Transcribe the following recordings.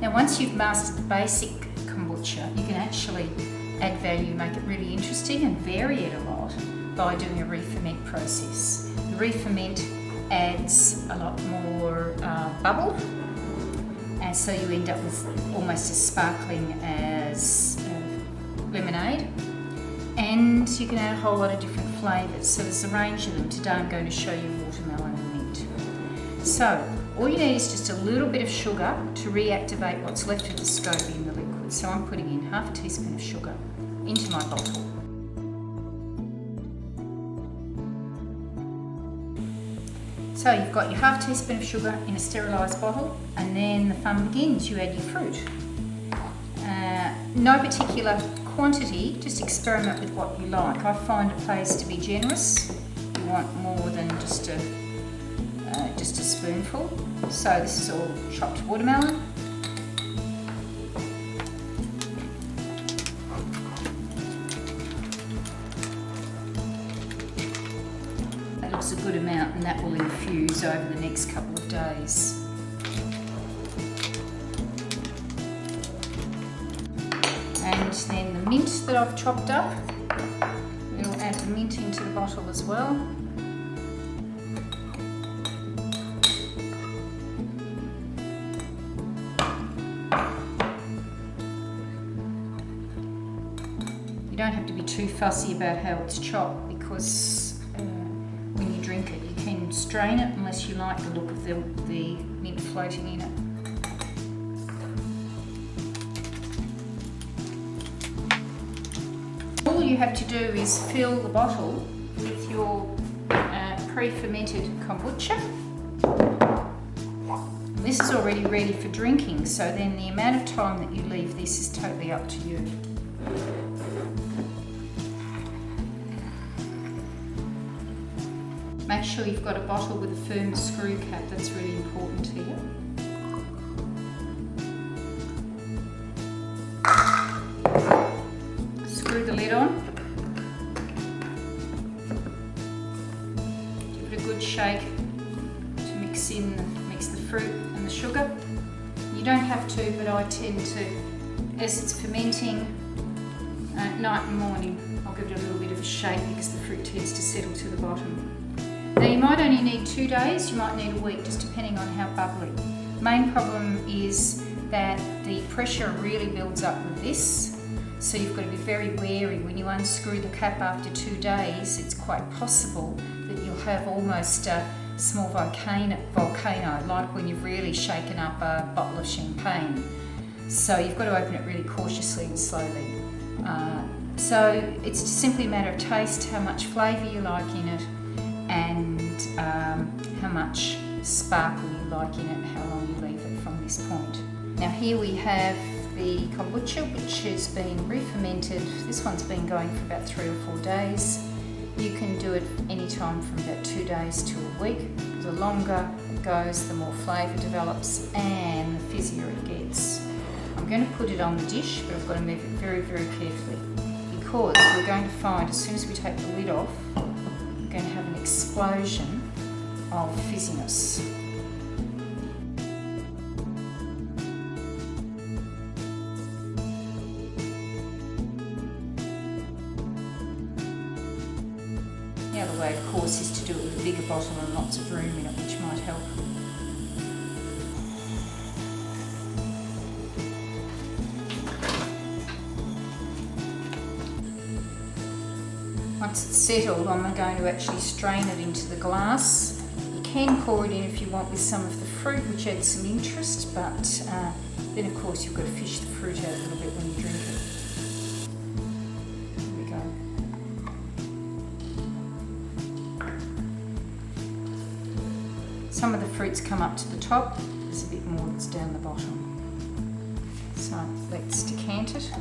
Now once you've mastered the basic kombucha, you can actually add value, make it really interesting and vary it a lot by doing a re-ferment process. The re-ferment adds a lot more bubble, and so you end up with almost as sparkling as lemonade, and you can add a whole lot of different flavours. So there's a range of them. Today I'm going to show you watermelon and mint. So all you need is just a little bit of sugar to reactivate what's left of the SCOBY in the liquid. So I'm putting in half a teaspoon of sugar into my bottle. So you've got your half teaspoon of sugar in a sterilised bottle, and then the fun begins. You add your fruit. No particular quantity, just experiment with what you like. I find it pays to be generous. You want more than just a spoonful. So this is all chopped watermelon. That looks a good amount, and that will infuse over the next couple of days. And then the mint that I've chopped up, we'll add the mint into the bottle as well. You don't have to be too fussy about how it's chopped, because when you drink it you can strain it unless you like the look of the mint floating in it. All you have to do is fill the bottle with your pre-fermented kombucha. And this is already ready for drinking, so then the amount of time that you leave this is totally up to you. Make sure you've got a bottle with a firm screw cap, that's really important here. Screw the lid on. Give it a good shake to mix the fruit and the sugar. You don't have to, but I tend to, as it's fermenting at night and morning, I'll give it a little bit of a shake because the fruit tends to settle to the bottom. Now you might only need 2 days, you might need a week, just depending on how bubbly. Main problem is that the pressure really builds up with this, so you've got to be very wary. When you unscrew the cap after 2 days, it's quite possible that you'll have almost a small volcano, like when you've really shaken up a bottle of champagne. So you've got to open it really cautiously and slowly. So it's simply a matter of taste, how much flavour you like in it, and how much sparkle you like in it, how long you leave it from this point. Now here we have the kombucha, which has been re-fermented. This one's been going for about 3 or 4 days. You can do it anytime from about 2 days to a week. The longer it goes, the more flavour develops and the fizzier it gets. I'm going to put it on the dish, but I've got to move it very, very carefully, because we're going to find as soon as we take the lid off, we're going to have an explosion of fizziness. The other way, of course, is to do it with a bigger bottle and lots of room in it, which might help. Once it's settled, I'm going to actually strain it into the glass. You can pour it in if you want with some of the fruit, which adds some interest, but then of course you've got to fish the fruit out a little bit when you drink it. Some of the fruits come up to the top, there's a bit more that's down the bottom. So let's decant it.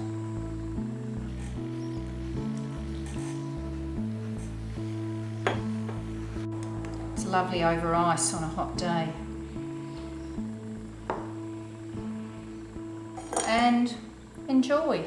It's lovely over ice on a hot day. And enjoy.